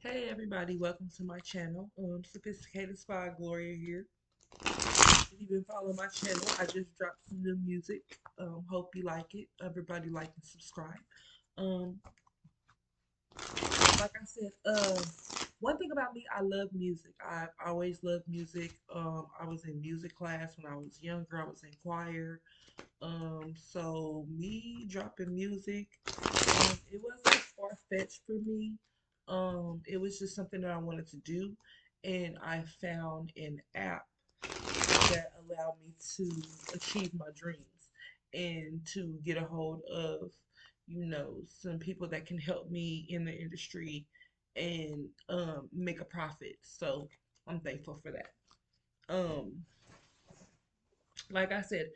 Hey everybody, welcome to my channel. Sophisticated Spy Gloria here. If you've been following my channel, I just dropped some new music. Hope you like it. Everybody like and subscribe. Um, like I said, one thing about me, I love music. I've always loved music. I was in music class when I was younger. I was in choir. So me dropping music, it wasn't far fetched for me. It was just something that I wanted to do, and I found an app that allowed me to achieve my dreams and to get a hold of, some people that can help me in the industry and make a profit. So I'm thankful for that. Um, like I said,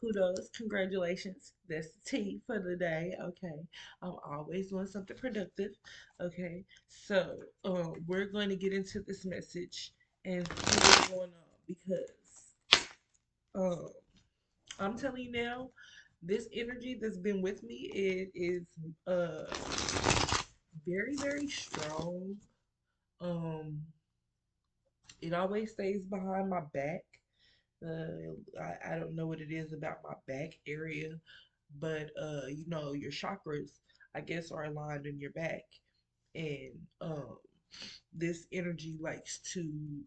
kudos, congratulations. That's the tea for the day. Okay. I'm always doing something productive. Okay. So we're going to get into this message and see what's going on because um, I'm telling you now, this energy that's been with me, it is very, very strong. Um, it always stays behind my back. I don't know what it is about my back area, but your chakras, I guess, are aligned in your back, and this energy likes to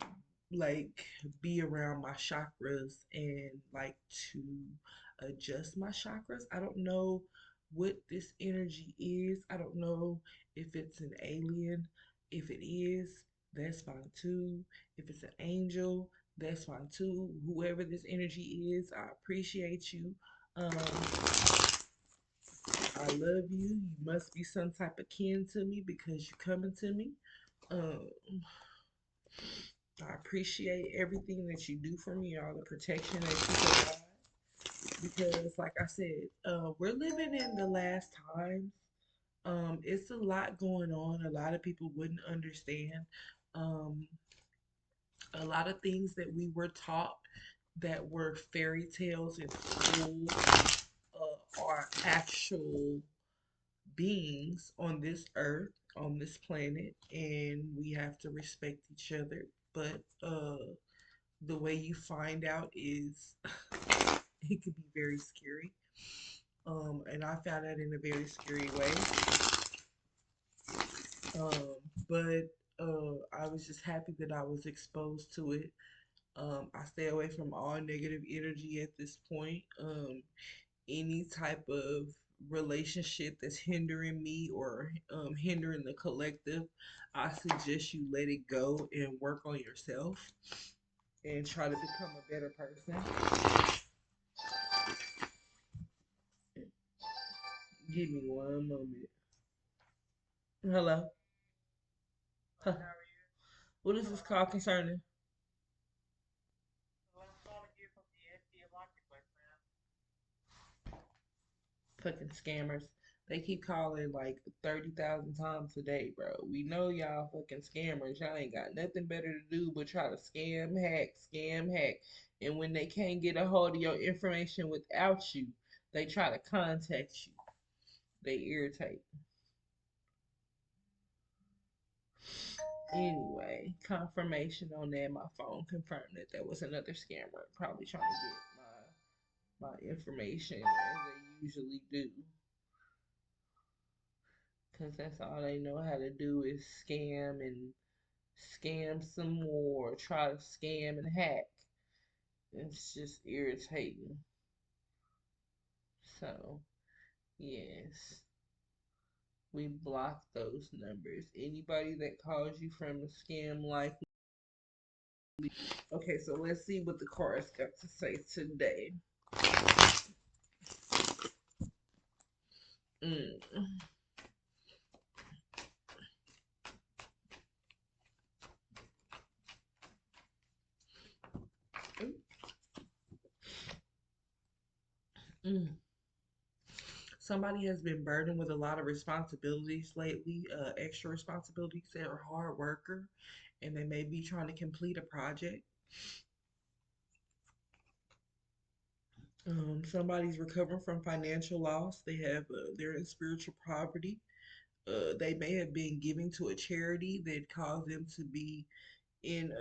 like be around my chakras and like to adjust my chakras. I don't know what this energy is. I don't know if it's an alien. If it is, that's fine too. If it's an angel, that's fine too. Whoever this energy is, I appreciate you. Um, I love you. You must be some type of kin to me because you're coming to me. Um, I appreciate everything that you do for me, all the protection that you provide. Because, like I said, we're living in the last times. It's a lot going on. A lot of people wouldn't understand. Um, a lot of things that we were taught that were fairy tales in school are actual beings on this earth, on this planet, and we have to respect each other. But the way you find out is it could be very scary. And I found out in a very scary way. Um, but I was just happy that I was exposed to it. I stay away from all negative energy at this point. Any type of relationship that's hindering me or hindering the collective, I suggest you let it go and work on yourself and try to become a better person. Give me one moment. Hello. Huh. What is this call concerning? Fucking scammers. They keep calling like 30,000 times a day, bro. We know y'all fucking scammers. Y'all ain't got nothing better to do but try to scam, hack, scam, hack. And when they can't get a hold of your information without you, they try to contact you. They irritate. Anyway, confirmation on that. My phone confirmed that there was another scammer probably trying to get my information as they usually do. Because that's all they know how to do is scam and scam some more, try to scam and hack. It's just irritating. So, yes, we block those numbers. Anybody that calls you from a scam like. Okay, so let's see what the cards got to say today. Mm. Mm. Somebody has been burdened with a lot of responsibilities lately, extra responsibilities. They're a hard worker and they may be trying to complete a project. Somebody's recovering from financial loss. They're in spiritual poverty. they may have been giving to a charity that caused them to be in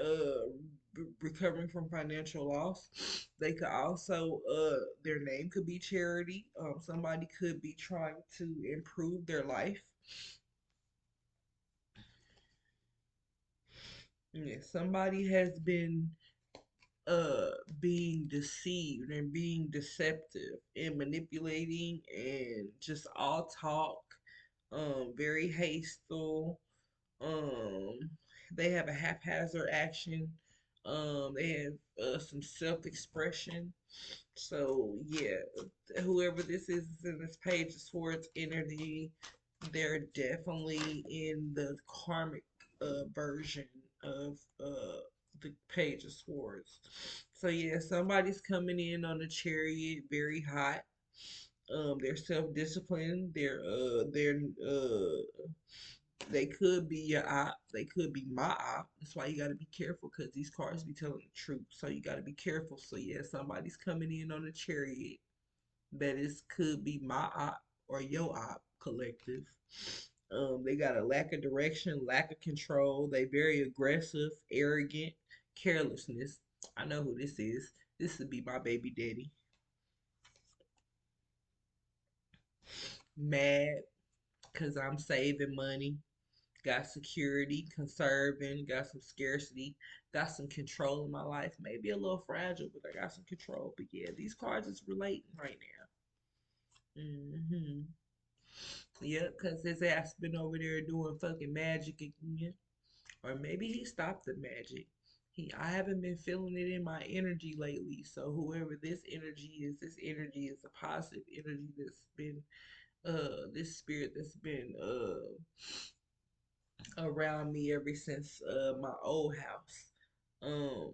recovering from financial loss. They could also their name could be charity. Somebody could be trying to improve their life. Yeah, somebody has been uh being deceived and being deceptive and manipulating and just all talk, very hasteful. um they have a haphazard action. They have some self-expression. So yeah, whoever this is in this page is towards energy. They're definitely in the karmic version of the page of swords. So yeah, somebody's coming in on a chariot, very hot. They're self-disciplined. They could be your op. They could be my op. That's why you got to be careful because these cards be telling the truth. So you got to be careful. So yeah, somebody's coming in on a chariot. That is could be my op or your op collective. They got a lack of direction, lack of control. They very aggressive, arrogant, carelessness. I know who this is. This would be my baby daddy. Mad because I'm saving money. Got security, conserving, got some scarcity, got some control in my life. Maybe a little fragile, but I got some control. But yeah, these cards is relating right now. Yep, because his ass been over there doing fucking magic again. Or maybe he stopped the magic. I haven't been feeling it in my energy lately. So whoever this energy is a positive energy that's been this spirit that's been around me ever since my old house. Um,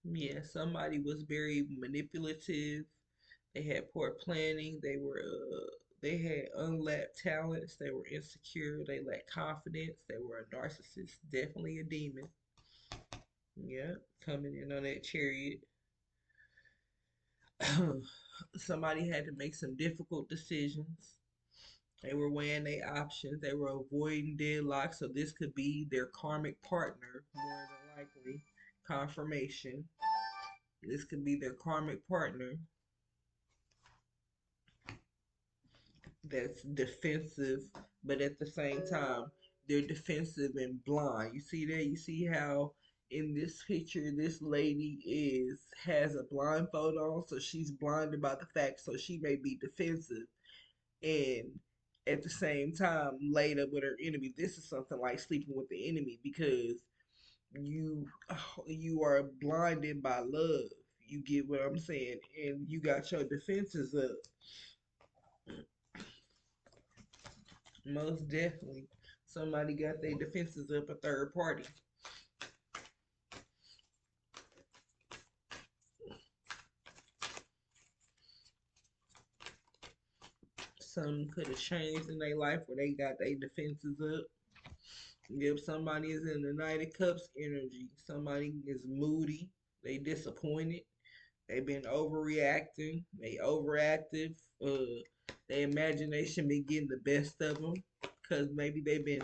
yeah, somebody was very manipulative. They had poor planning. They had unlapped talents. They were insecure. They lacked confidence. They were a narcissist. Definitely a demon. Yeah, coming in on that chariot. Somebody had to make some difficult decisions. They were weighing their options. They were avoiding deadlock. So this could be their karmic partner, more than likely. Confirmation. This could be their karmic partner that's defensive, but at the same time, they're defensive and blind. You see that? You see how in this picture this lady is has a blindfold on, so she's blinded by the fact, so she may be defensive and at the same time laid up with her enemy. This is something like sleeping with the enemy because you you are blinded by love. You get what I'm saying, and you got your defenses up. Most definitely, somebody got their defenses up. A third party. Some could have changed in their life where they got their defenses up. If somebody is in the Knight of Cups energy, somebody is moody, they disappointed, they been overreacting, they overactive, their imagination been getting the best of them because maybe they've been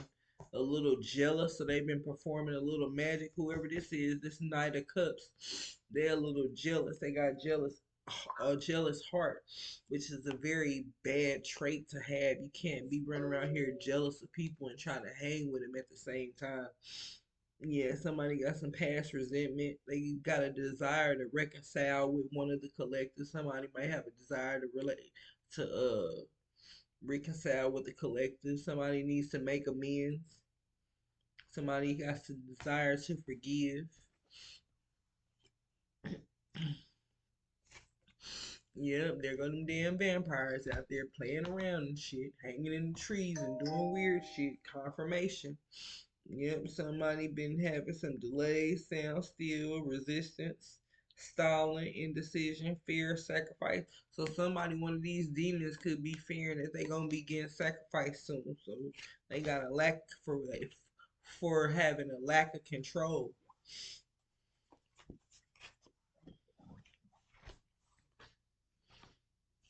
a little jealous, so they've been performing a little magic. Whoever this is, this Knight of Cups, they're a little jealous. They got a jealous heart, which is a very bad trait to have. You can't be running around here jealous of people and trying to hang with them at the same time. Yeah, somebody got some past resentment. They got a desire to reconcile with one of the collectors. Somebody might have a desire to relate to reconcile with the collective. Somebody needs to make amends. Somebody has the desire to forgive. Yep, there go them damn vampires out there playing around and shit, hanging in the trees and doing weird shit. Confirmation. Yep, somebody been having some delays, sound still, resistance, stalling, indecision, fear, sacrifice. So somebody, one of these demons could be fearing that they gonna be getting sacrificed soon. So they got a lack for having a lack of control.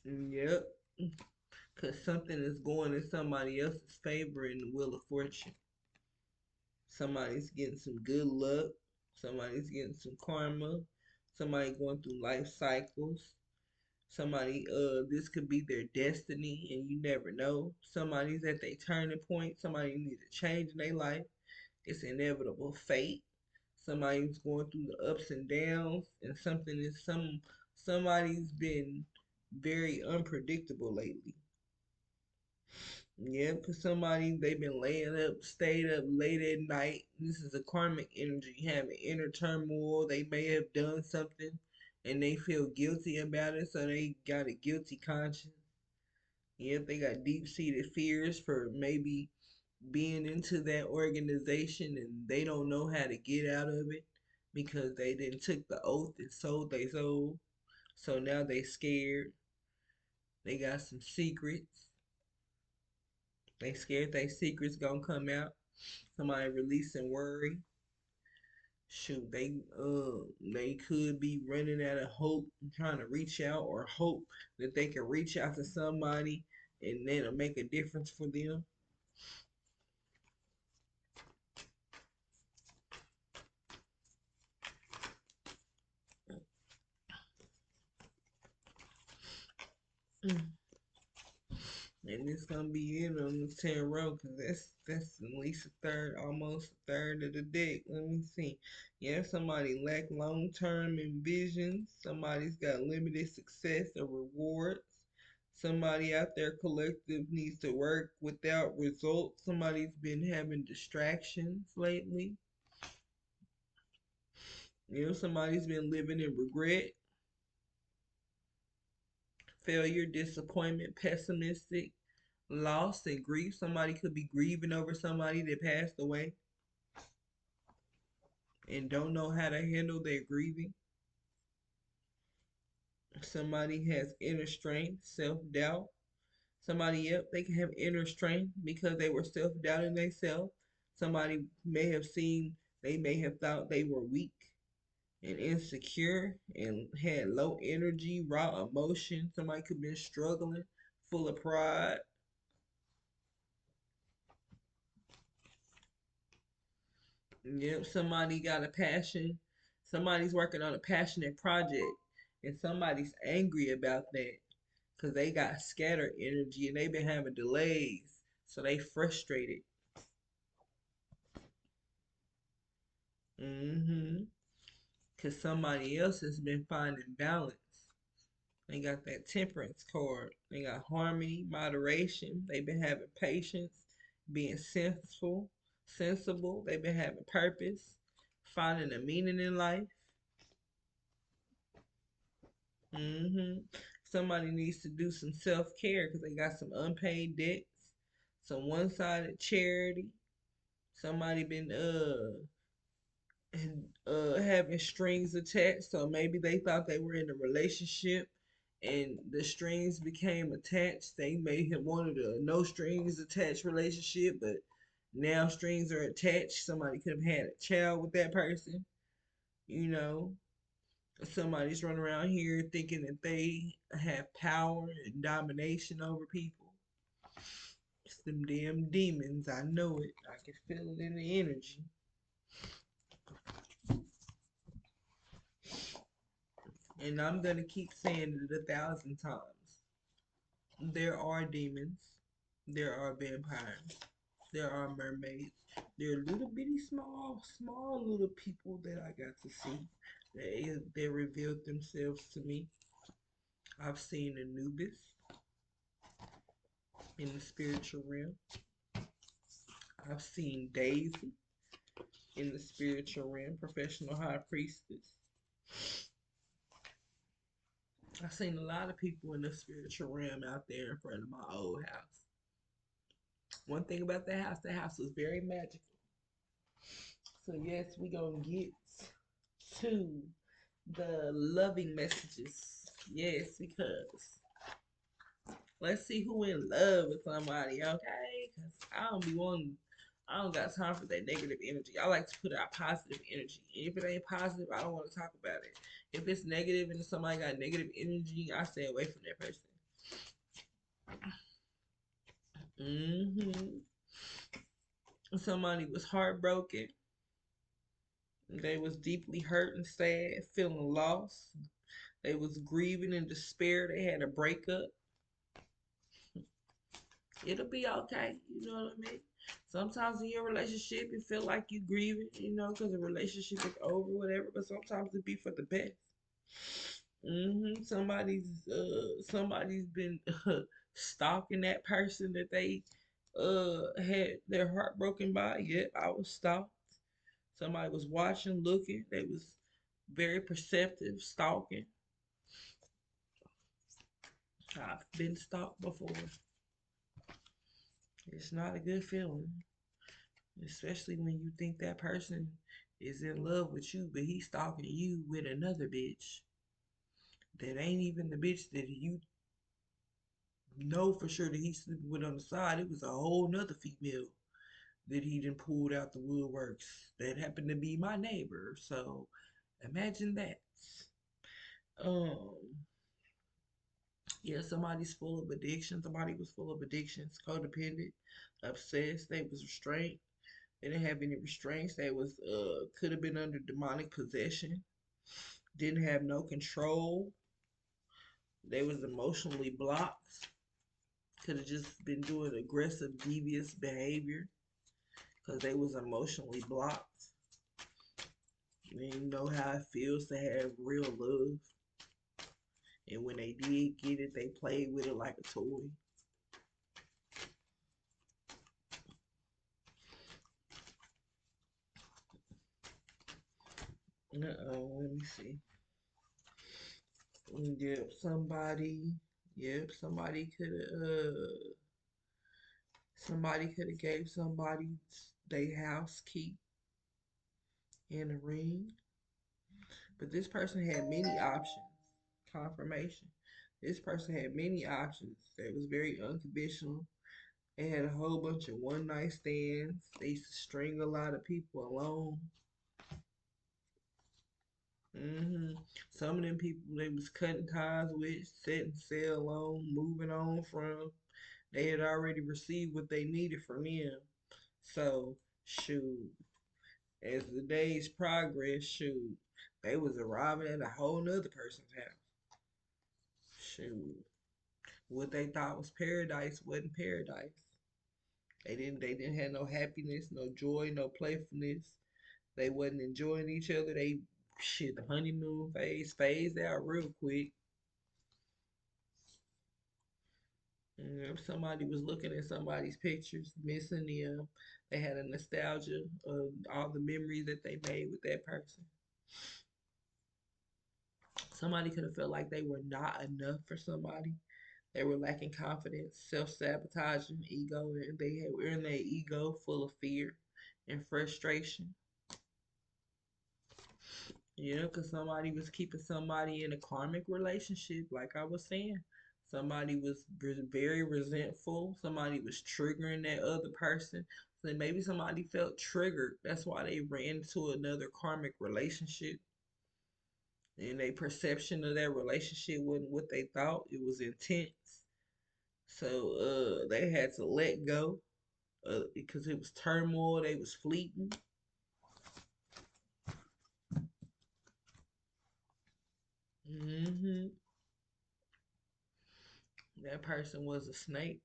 Yep. because something is going in somebody else's favor in the wheel of fortune. Somebody's getting some good luck. Somebody's getting some karma. Somebody going through life cycles. Somebody, this could be their destiny, and you never know. Somebody's at their turning point. Somebody needs a change in their life. It's inevitable fate. Somebody's going through the ups and downs, and somebody's been very unpredictable lately. Yeah, because they've been laying up, stayed up late at night. This is a karmic energy, having inner turmoil. They may have done something and they feel guilty about it, so they got a guilty conscience. Yep, they got deep seated fears for maybe being into that organization and they don't know how to get out of it because they didn't took the oath and sold they soul. So now they scared. They got some secrets. They scared they secrets gonna come out. Somebody releasing worry. Shoot, they could be running out of hope, trying to reach out or hope that they can reach out to somebody and then it'll make a difference for them. Mm. And it's gonna be it on the 10 row because that's at least a third, almost a third of the deck. Let me see. Yeah, somebody lack long term envision. Somebody's got limited success or rewards. Somebody out there collective needs to work without results. Somebody's been having distractions lately. Somebody's been living in regret, failure, disappointment, pessimistic, loss, and grief. Somebody could be grieving over somebody that passed away and don't know how to handle their grieving. Somebody has inner strength, self doubt. Somebody, yep, they can have inner strength because they were self doubting themselves. Somebody may have seen, they may have thought they were weak and insecure and had low energy, raw emotion. Somebody could be struggling, full of pride. Yep, somebody got a passion. Somebody's working on a passionate project, and somebody's angry about that because they got scattered energy and they've been having delays, so they frustrated. Mm-hmm. Because somebody else has been finding balance. They got that temperance card. They got harmony, moderation. They've been having patience, being sensible. They've been having purpose, finding a meaning in life. Somebody needs to do some self care because they got some unpaid debts, some one sided charity. Somebody been having strings attached, so maybe they thought they were in a relationship and the strings became attached. They may have wanted a no strings attached relationship, but now strings are attached. Somebody could have had a child with that person, you know. Somebody's running around here thinking that they have power and domination over people. It's them damn demons. I know it. I can feel it in the energy. And I'm going to keep saying it 1,000 times. There are demons. There are vampires. There are mermaids. There are little bitty small little people that I got to see. They revealed themselves to me. I've seen Anubis in the spiritual realm. I've seen Daisy in the spiritual realm, professional high priestess. I've seen a lot of people in the spiritual realm out there in front of my old house. One thing about the house was very magical. So yes, we gonna get to the loving messages. Yes, because let's see who in love with somebody, okay? Because I don't got time for that negative energy. I like to put out positive energy. And if it ain't positive, I don't want to talk about it. If it's negative and somebody got negative energy, I stay away from that person. Mm-hmm. Somebody was heartbroken. They was deeply hurt and sad, feeling lost. They was grieving in despair. They had a breakup. It'll be okay. You know what I mean? Sometimes in your relationship, you feel like you grieving, because the relationship is over, whatever. But sometimes it be for the best. Somebody's been stalking that person that they had their heart broken by. Yep, I was stalked. Somebody was watching, looking. They was very perceptive, stalking. I've been stalked before. It's not a good feeling, especially when you think that person is in love with you, but he's stalking you with another bitch that ain't even the bitch that you know for sure that he's sleeping with on the side. It was a whole nother female that he done pulled out the woodworks that happened to be my neighbor. So imagine that. Um, yeah, somebody's full of addiction. Somebody was full of addictions, codependent, obsessed. They was restrained. They didn't have any restraints. They was could have been under demonic possession. Didn't have no control. They was emotionally blocked. Could have just been doing aggressive, devious behavior because they was emotionally blocked. They didn't know how it feels to have real love. And when they did get it, they played with it like a toy. Let me see. Yep, somebody. Yep, somebody could have gave somebody their house key and a ring. But this person had many options. Confirmation. This person had many options. That was very unconventional. They had a whole bunch of one night stands. They used to string a lot of people along. Some of them people they was cutting ties with, setting sail on, moving on from. They had already received what they needed from them. So, shoot, as the days progressed, shoot, they was arriving at a whole nother person's house. Shoot, what they thought was paradise wasn't paradise. They didn't have no happiness, no joy, no playfulness. They wasn't enjoying each other. The honeymoon phase phased out real quick. If somebody was looking at somebody's pictures, missing them, they had a nostalgia of all the memories that they made with that person. Somebody could have felt like they were not enough for somebody. They were lacking confidence, self-sabotaging, ego, and were in their ego full of fear and frustration. Yeah, because somebody was keeping somebody in a karmic relationship, like I was saying. Somebody was very resentful. Somebody was triggering that other person. So maybe somebody felt triggered. That's why they ran to another karmic relationship. And their perception of that relationship wasn't what they thought. It was intense. So they had to let go because it was turmoil. They was fleeting. hmm That person was a snake.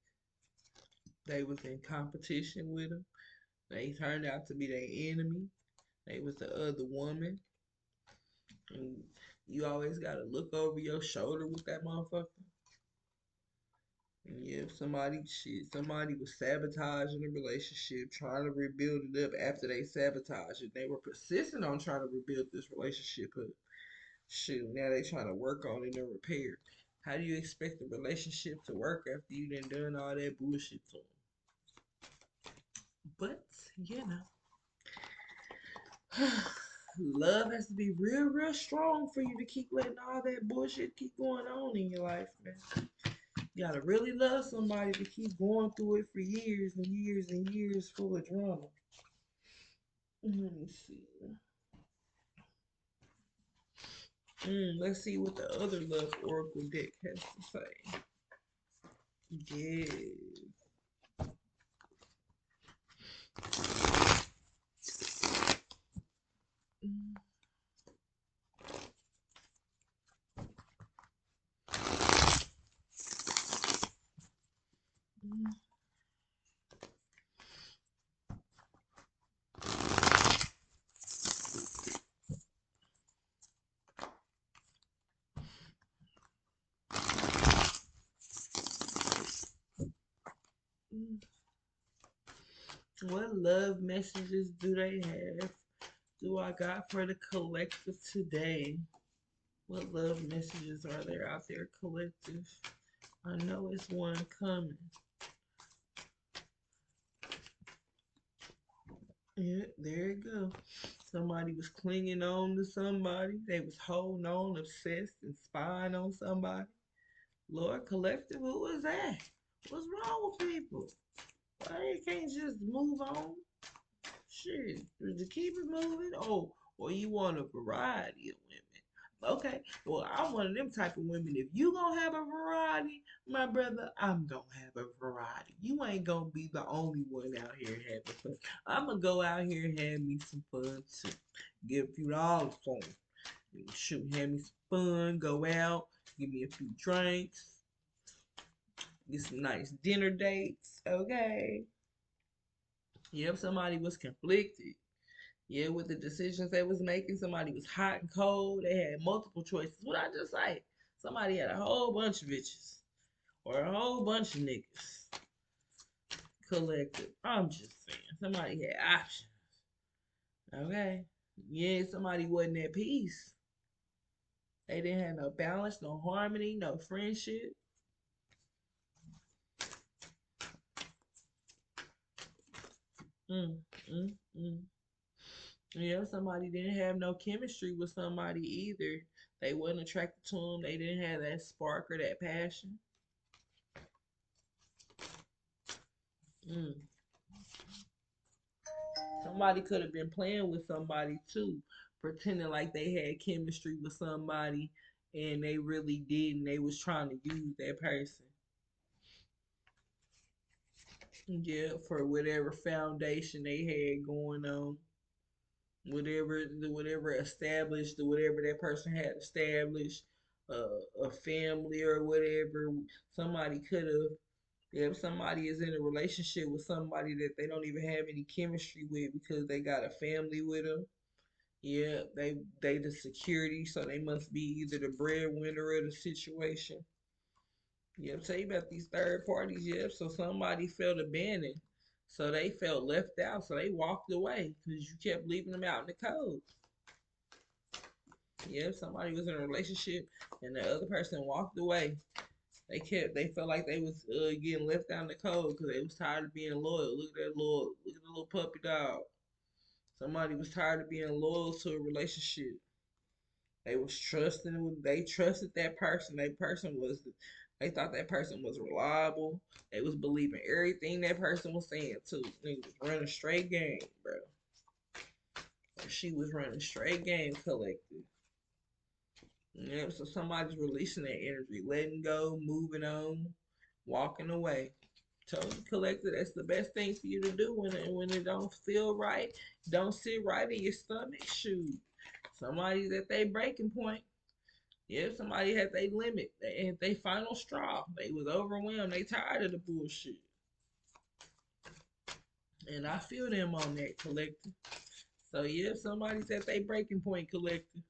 They was in competition with them. They turned out to be their enemy. They was the other woman. And you always gotta look over your shoulder with that motherfucker. And yeah, somebody was sabotaging the relationship, trying to rebuild it up after they sabotaged it. They were persistent on trying to rebuild this relationship up. Shoot, now they trying to work on it and repair. How do you expect the relationship to work after you done all that bullshit to them? But you know, love has to be real, real strong for you to keep letting all that bullshit keep going on in your life, man. You gotta really love somebody to keep going through it for years and years and years full of drama. Let me see. Let's see what the other love oracle deck has to say. Yeah. What love messages do they have? Do I got for the collective today? What love messages are there out there, collective? I know it's one coming. Yeah, there you go. Somebody was clinging on to somebody. They was holding on, obsessed, and spying on somebody. Lord collective, who is that? What's wrong with people? Why they can't just move on? Shit, to keep it moving. Oh, or you want a variety of women. Okay, well, I'm one of them type of women. If you gonna have a variety, my brother, I'm gonna have a variety. You ain't gonna be the only one out here having fun. I'm gonna go out here and have me some fun too. Give a few dollars for me. Shoot, have me some fun. Go out, give me a few drinks, get some nice dinner dates. Okay. Yep, somebody was conflicted. Yeah, with the decisions they was making, somebody was hot and cold. They had multiple choices. What I just say? Somebody had a whole bunch of bitches or a whole bunch of niggas collected. I'm just saying, somebody had options. Okay, yeah, somebody wasn't at peace. They didn't have no balance, no harmony, no friendship. Mm, mm, mm. Yeah, somebody didn't have no chemistry with somebody either. They wasn't attracted to them. They didn't have that spark or that passion. Mm. Somebody could have been playing with somebody too, pretending like they had chemistry with somebody and they really didn't. They was trying to use that person. Yeah, for whatever foundation they had going on. Whatever established, whatever that person had established, a family or whatever. Somebody could have. If somebody is in a relationship with somebody that they don't even have any chemistry with because they got a family with them, yeah, they the security, so they must be either the breadwinner of the situation. Yeah, I'm telling you about these third parties. Yeah, so somebody felt abandoned, so they felt left out, so they walked away because you kept leaving them out in the cold. Yeah, somebody was in a relationship and the other person walked away. They felt like they was getting left out in the cold because they was tired of being loyal. Look at the little puppy dog. Somebody was tired of being loyal to a relationship. They was trusting. They trusted that person. They thought that person was reliable. They was believing everything that person was saying too. They was running straight game, bro. She was running straight game collective. Yeah, so somebody's releasing that energy, letting go, moving on, walking away. Told you, collector, that's the best thing for you to do when it don't feel right, don't sit right in your stomach. Shoot, somebody's at their breaking point. Yeah, somebody had their limit and they final straw. They was overwhelmed. They tired of the bullshit. And I feel them on that, collector. So yeah, somebody's at their breaking point, collector.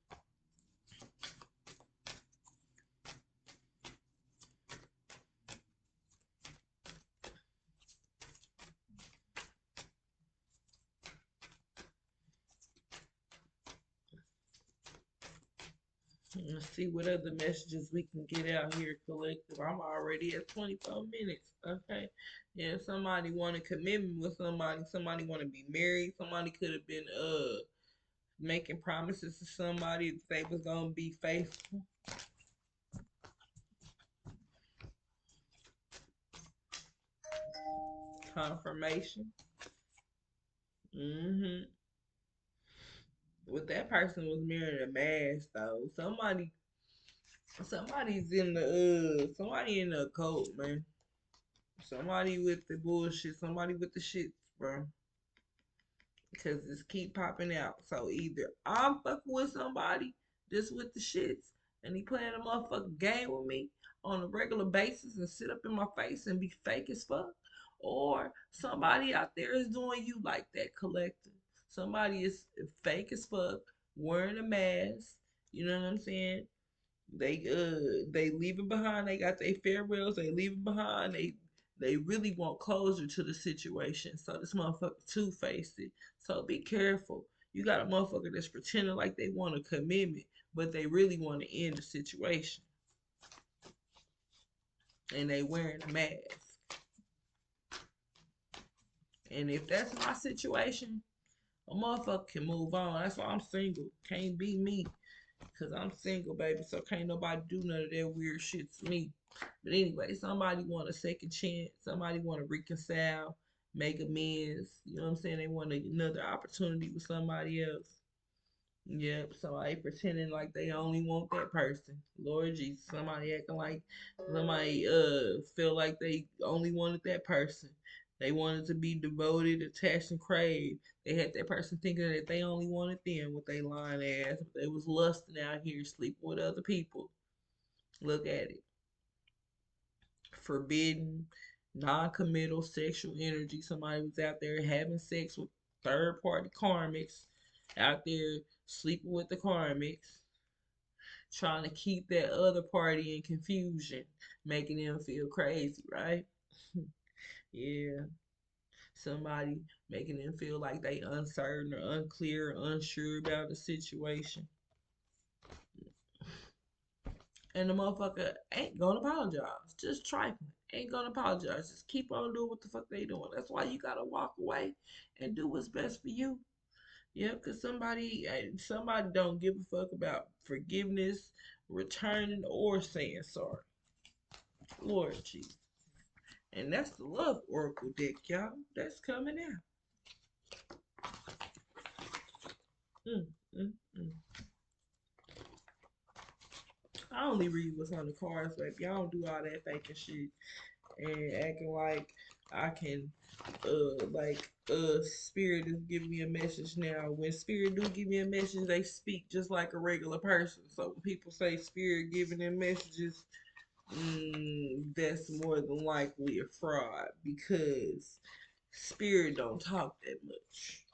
Let's see what other messages we can get out here, collective. I'm already at 24 minutes. Okay. Yeah, somebody want a commitment with somebody. Somebody want to be married. Somebody could have been making promises to somebody that they was gonna be faithful. Confirmation. Mm-hmm. What that person was wearing a mask though. Somebody in the occult, man. Somebody with the bullshit. Somebody with the shit, bro. Because it's keep popping out. So either I'm fucking with somebody just with the shits and he playing a motherfucking game with me on a regular basis and sit up in my face and be fake as fuck, or somebody out there is doing you like that, collective. Somebody is fake as fuck, wearing a mask. You know what I'm saying? They leaving behind. They got their farewells. They leaving behind. They really want closure to the situation. So this motherfucker two-faced it. So be careful. You got a motherfucker that's pretending like they want a commitment, but they really want to end the situation. And they wearing a mask. And if that's my situation, a motherfucker can move on. That's why I'm single. Can't be me. Cause I'm single, baby. So can't nobody do none of that weird shit to me. But anyway, somebody want a second chance. Somebody want to reconcile, make amends. You know what I'm saying? They want another opportunity with somebody else. Yep, somebody pretending like they only want that person. Lord Jesus, somebody acting like somebody feel like they only wanted that person. They wanted to be devoted, attached, and crave. They had that person thinking that they only wanted them with they lying ass. They was lusting out here sleeping with other people. Look at it. Forbidden, non-committal sexual energy. Somebody was out there having sex with third party karmics, out there sleeping with the karmics, trying to keep that other party in confusion, making them feel crazy, right? Yeah. Somebody making them feel like they uncertain or unclear or unsure about the situation. And the motherfucker ain't gonna apologize. Just trifling. Ain't gonna apologize. Just keep on doing what the fuck they doing. That's why you gotta walk away and do what's best for you. Yeah, cause somebody don't give a fuck about forgiveness, returning, or saying sorry. Lord Jesus. And that's the love oracle deck, y'all. That's coming out. Mm, mm, mm. I only read what's on the cards, baby. Y'all don't do all that faking shit and acting like I can spirit is giving me a message now. When spirit do give me a message, they speak just like a regular person. So when people say spirit giving them messages, that's more than likely a fraud because spirit don't talk that much.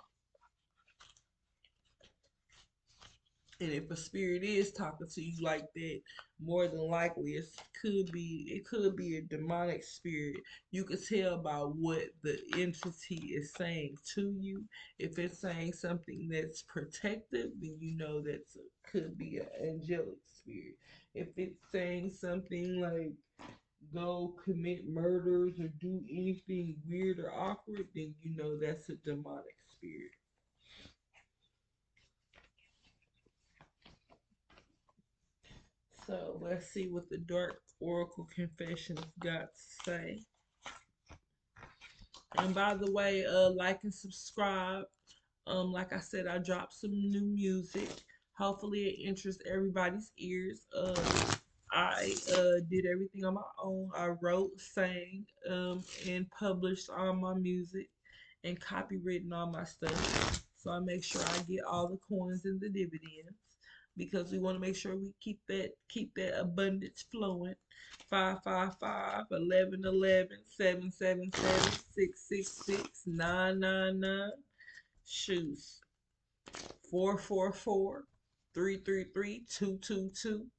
And if a spirit is talking to you like that, more than likely it could be a demonic spirit. You can tell by what the entity is saying to you. If it's saying something that's protective, then you know could be an angelic spirit. If it's saying something like go commit murders or do anything weird or awkward, then you know that's a demonic spirit. So let's see what the Dark Oracle Confessions got to say. And by the way, like and subscribe. Like I said, I dropped some new music. Hopefully, it interests everybody's ears. I did everything on my own. I wrote, sang, and published all my music and copywritten all my stuff. So I make sure I get all the coins and the dividends because we want to make sure we keep that abundance flowing. 555 11 11 777 666 999. Shoes 444 333 222.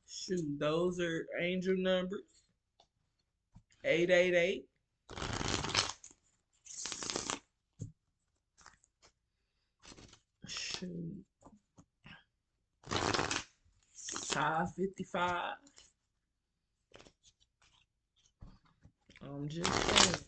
Shoot, those are angel numbers. 888. Shoot. 555. I'm just saying.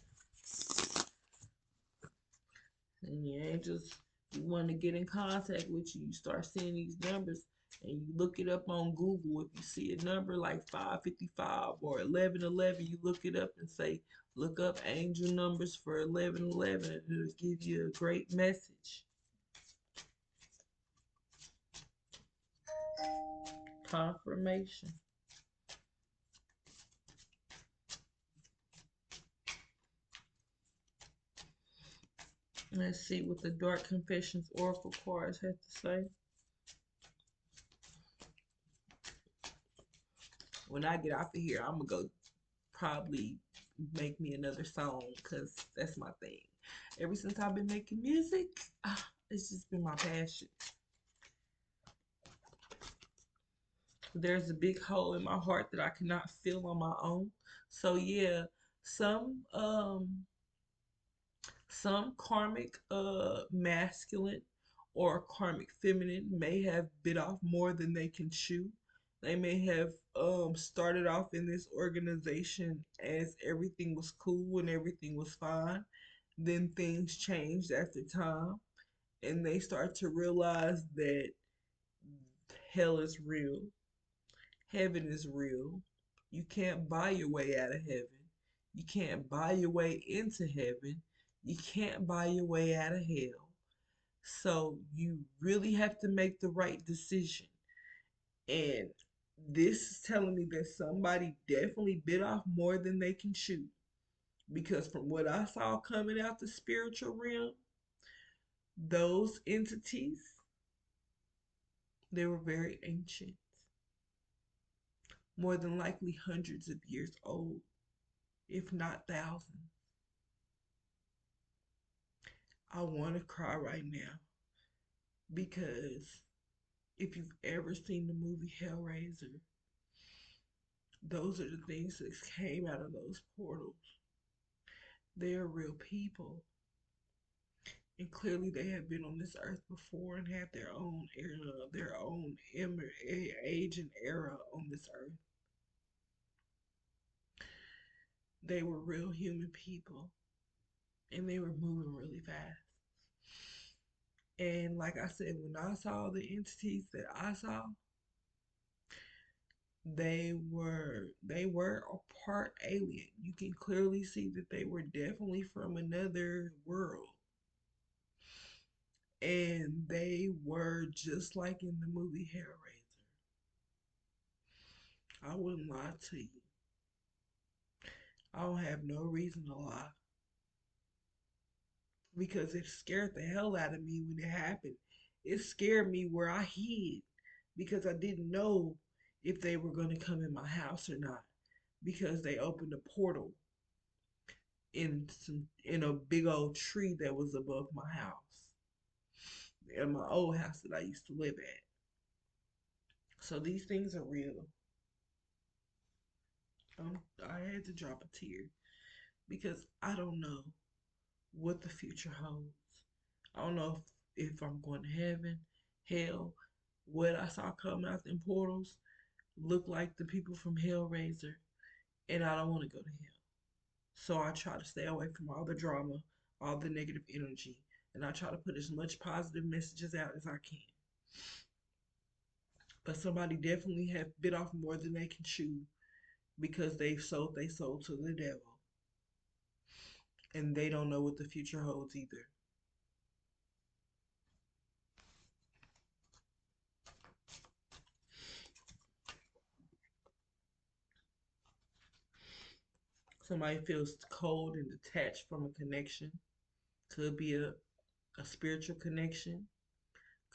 And your angels, you want to get in contact with you, you start seeing these numbers and you look it up on Google. If you see a number like 555 or 1111, you look it up and say, look up angel numbers for 1111, and it'll give you a great message. Confirmation. Let's see what the Dark Confessions Oracle cards have to say. When I get off of here, I'm going to go probably make me another song because that's my thing. Ever since I've been making music, it's just been my passion. There's a big hole in my heart that I cannot fill on my own. So yeah, Some some karmic masculine or karmic feminine may have bit off more than they can chew. They may have started off in this organization as everything was cool and everything was fine. Then things changed after time, and they start to realize that hell is real, heaven is real. You can't buy your way out of heaven. You can't buy your way into heaven. You can't buy your way out of hell. So you really have to make the right decision. And this is telling me that somebody definitely bit off more than they can chew. Because from what I saw coming out the spiritual realm, those entities, they were very ancient, more than likely hundreds of years old, if not thousands. I want to cry right now because if you've ever seen the movie Hellraiser, those are the things that came out of those portals. They're real people. And clearly they have been on this earth before and had their own era, their own age and era on this earth. They were real human people and they were moving really fast. And like I said, when I saw the entities that I saw, they were a part alien. You can clearly see that they were definitely from another world. And they were just like in the movie Hellraiser. I wouldn't lie to you. I don't have no reason to lie because it scared the hell out of me when it happened. It scared me where I hid because I didn't know if they were going to come in my house or not because they opened a portal in a big old tree that was above my house, in my old house that I used to live at. So these things are real. I had to drop a tear because I don't know what the future holds. I don't know if I'm going to heaven, hell. What I saw come out in portals look like the people from Hellraiser, and I don't want to go to hell. So I try to stay away from all the drama, all the negative energy, and I try to put as much positive messages out as I can. But somebody definitely have bit off more than they can chew because they've sold their soul to the devil, and they don't know what the future holds either. Somebody feels cold and detached from a connection. Could be a spiritual connection,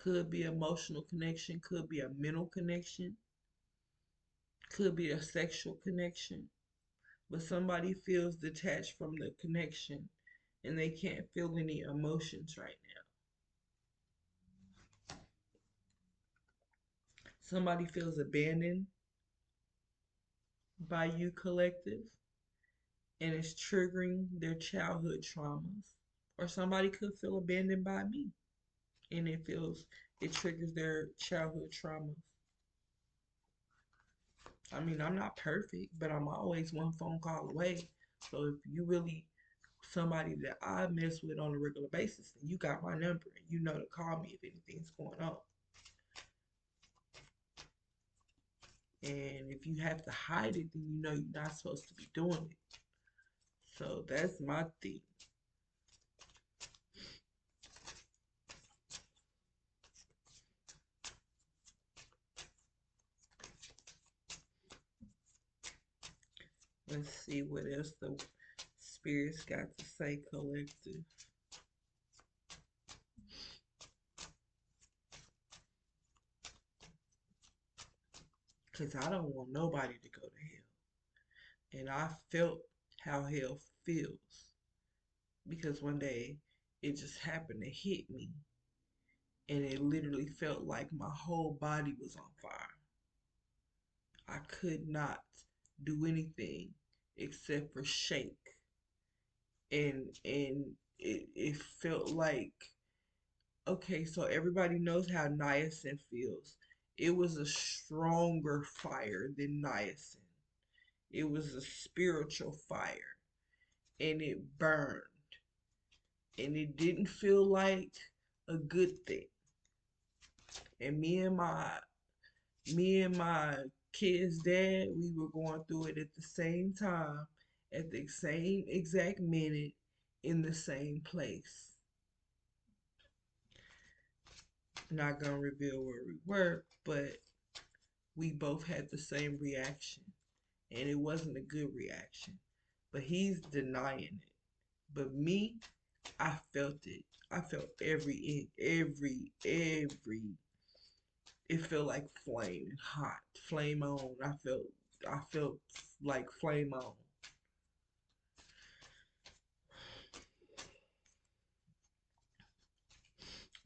could be emotional connection, could be a mental connection, could be a sexual connection. But somebody feels detached from the connection and they can't feel any emotions right now. Somebody feels abandoned by you, collective, and it's triggering their childhood traumas. Or somebody could feel abandoned by me and it triggers their childhood traumas. I mean, I'm not perfect, but I'm always one phone call away. So if you really somebody that I mess with on a regular basis, then you got my number and you know to call me if anything's going on. And if you have to hide it, then you know you're not supposed to be doing it. So that's my thing. Let's see what else the spirits got to say, collective. Because I don't want nobody to go to hell. And I felt how hell feels. Because one day it just happened to hit me. And it literally felt like my whole body was on fire. I could not do anything except for shake. and it felt like, okay, so everybody knows how niacin feels. It was a stronger fire than niacin. It was a spiritual fire, and it burned, and it didn't feel like a good thing. And me and my kid's dad, we were going through it at the same time, at the same exact minute, in the same place. Not gonna reveal where we were, but we both had the same reaction, and it wasn't a good reaction. But he's denying it. But me, I felt it. I felt every. It felt like flame, hot, flame on. I felt like flame on.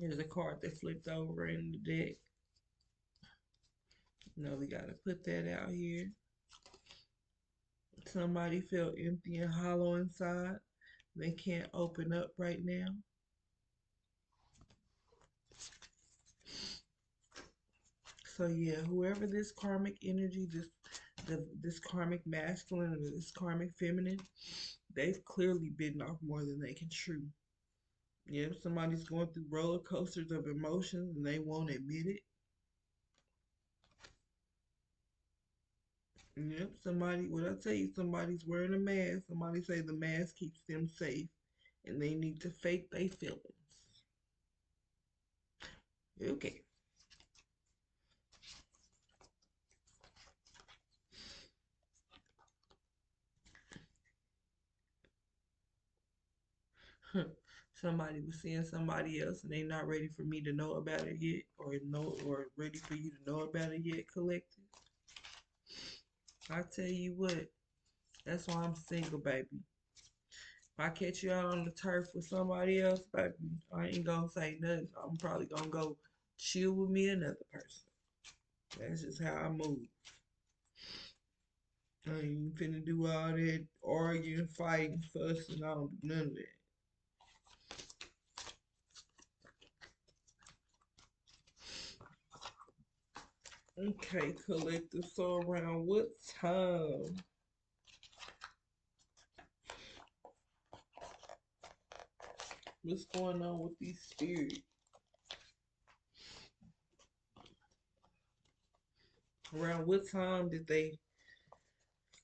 Here's a card that flipped over in the deck. We gotta put that out here. Somebody felt empty and hollow inside. They can't open up right now. So yeah, whoever this karmic energy, this karmic masculine or this karmic feminine, they've clearly bitten off more than they can chew. Yep, somebody's going through roller coasters of emotions and they won't admit it. Yep, what I tell you, somebody's wearing a mask. Somebody say the mask keeps them safe and they need to fake their feelings. Okay. Somebody was seeing somebody else and they not ready for me to know about it yet, or ready for you to know about it yet, collective. I tell you what, that's why I'm single, baby. If I catch you out on the turf with somebody else, baby, I ain't gonna say nothing. I'm probably gonna go chill with me another person. That's just how I move. I ain't finna do all that arguing, fighting, fussing. I don't do none of that. Okay, collective. So around what time? What's going on with these spirits? Around what time did they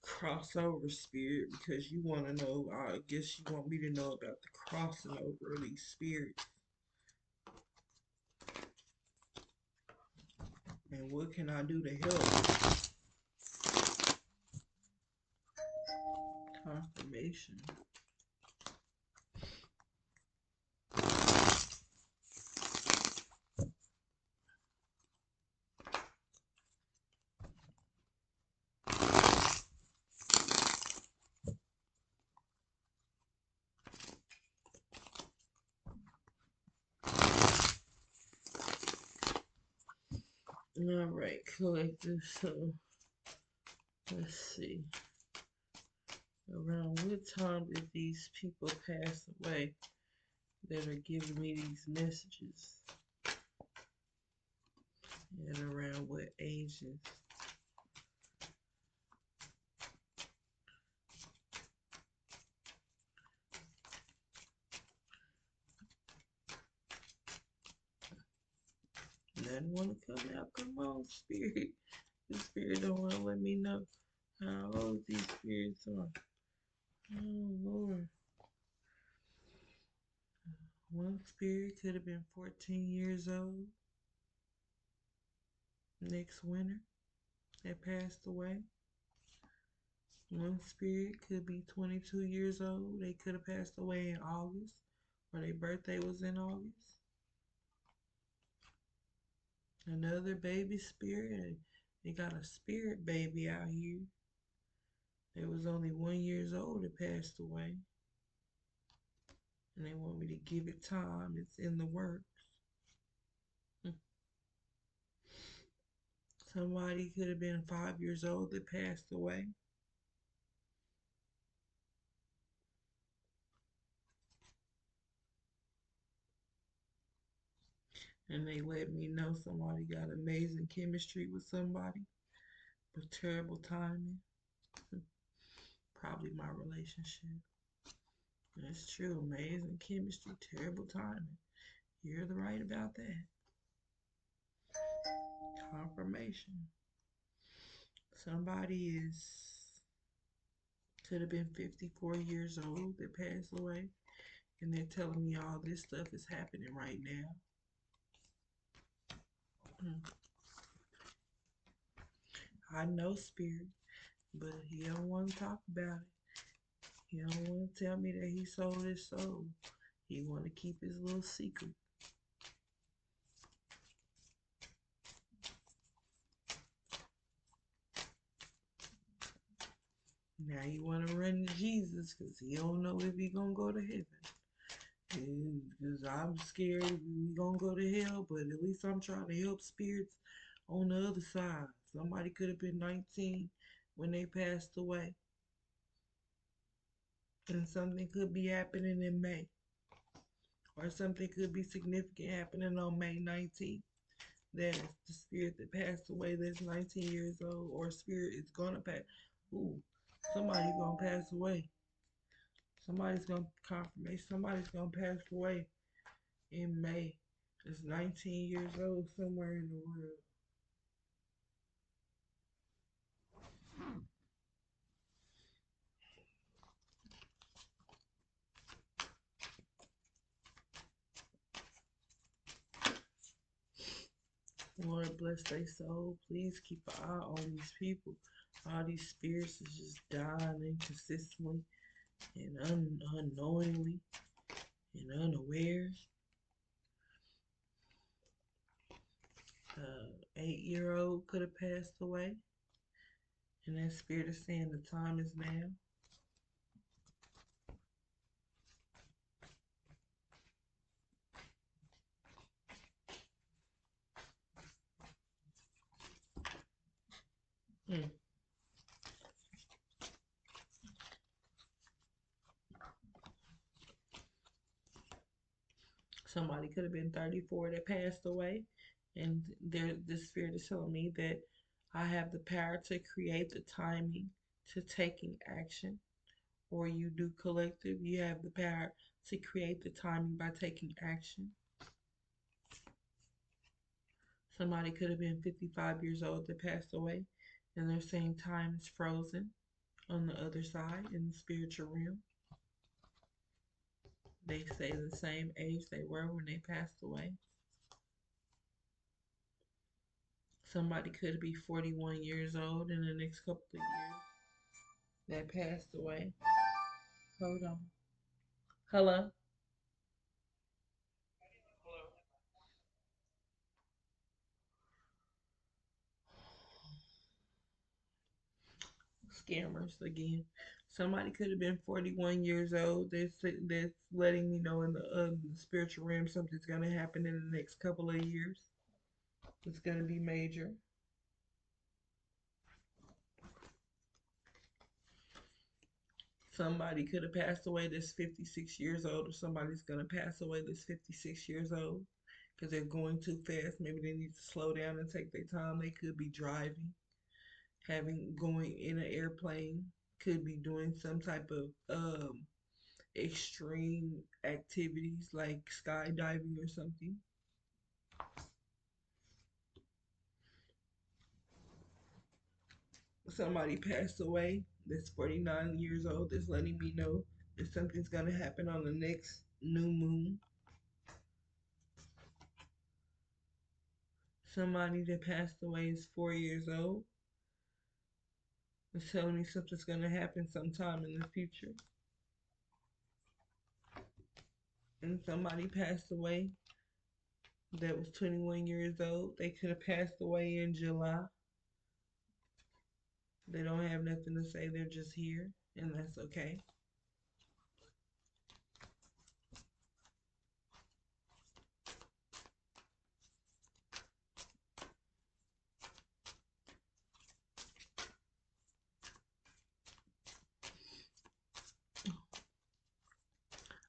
cross over, spirit? Because you want to know. I guess you want me to know about the crossing over of these spirits. And what can I do to help? Confirmation. All right, collective. So let's see. Around what time did these people pass away that are giving me these messages? And around what ages? Nothing want to come out. Come on, spirit. The spirit don't want to let me know how old these spirits are. Oh, Lord. One spirit could have been 14 years old next winter that passed away. One spirit could be 22 years old. They could have passed away in August, or their birthday was in August. Another baby spirit. They got a spirit baby out here. They was only 1 year old that passed away. And they want me to give it time. It's in the works. Somebody could have been 5 years old that passed away. And they let me know somebody got amazing chemistry with somebody, but terrible timing. Probably my relationship. That's true. Amazing chemistry, terrible timing. You're the right about that. Confirmation. Somebody could have been 54 years old that passed away, and they're telling me all this stuff is happening right now. I know spirit, but he don't want to talk about it. He don't want to tell me that he sold his soul. He want to keep his little secret. Now he want to run to Jesus because he don't know if he gonna go to heaven. Because I'm scared we gonna go to hell, but at least I'm trying to help spirits on the other side. Somebody could have been 19 when they passed away, and something could be happening in May, or something could be significant happening on May 19th. That the spirit that passed away that's 19 years old, or spirit is gonna pass. Ooh, somebody gonna pass away. Somebody's gonna confirmation. Somebody's gonna pass away in May. It's 19 years old somewhere in the world. Lord bless their soul. Please keep an eye on these people. All these spirits is just dying inconsistently and unknowingly and unaware. 8-year-old could have passed away, and that spirit is saying the time is now. Mm. Somebody could have been 34 that passed away, and this spirit is telling me that I have the power to create the timing to taking action. Or you do collective, you have the power to create the timing by taking action. Somebody could have been 55 years old that passed away, and they're saying time is frozen on the other side in the spiritual realm. They say the same age they were when they passed away. Somebody could be 41 years old in the next couple of years that passed away. Hold on. Hello? Scammers again. Somebody could have been 41 years old. That's letting me know in the spiritual realm something's gonna happen in the next couple of years. It's gonna be major. Somebody could have passed away that's 56 years old, or somebody's gonna pass away that's 56 years old because they're going too fast. Maybe they need to slow down and take their time. They could be driving, having going in an airplane, could be doing some type of extreme activities like skydiving or something. Somebody passed away that's 49 years old that's letting me know that something's going to happen on the next new moon. Somebody that passed away is 4 years old. It's telling me something's going to happen sometime in the future. And somebody passed away that was 21 years old. They could have passed away in July. They don't have nothing to say. They're just here, and that's okay.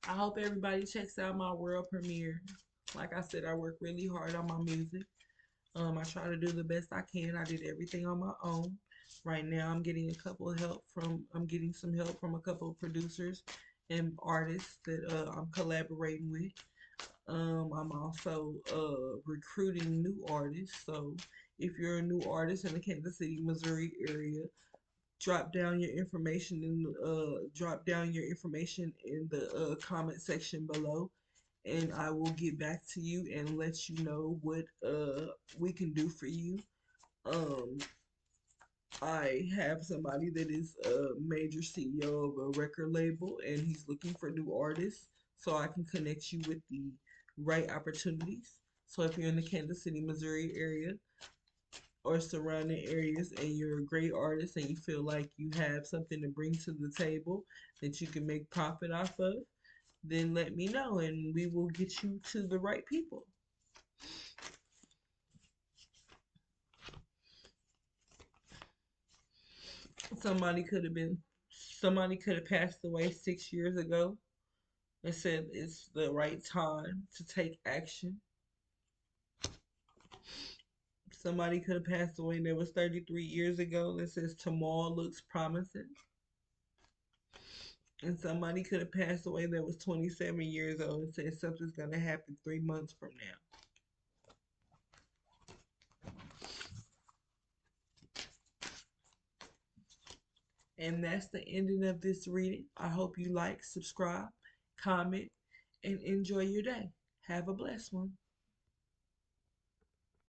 I hope everybody checks out my world premiere Like I said, I work really hard on my music. I try to do the best I can. I did everything on my own. Right now, I'm getting some help from a couple of producers and artists that I'm collaborating with. I'm also recruiting new artists. So if you're a new artist in the Kansas City, Missouri area, drop down your information in the comment section below, and I will get back to you and let you know what we can do for you. Um, I have somebody that is a major CEO of a record label, and he's looking for new artists, so I can connect you with the right opportunities. So if you're in the Kansas City, Missouri area or surrounding areas and you're a great artist and you feel like you have something to bring to the table that you can make profit off of, then let me know and we will get you to the right people. Somebody could have been somebody could have passed away 6 years ago and said it's the right time to take action. Somebody could have passed away that was 33 years ago that says tomorrow looks promising. And somebody could have passed away that was 27 years old and said something's going to happen 3 months from now. And that's the ending of this reading. I hope you like, subscribe, comment, and enjoy your day. Have a blessed one.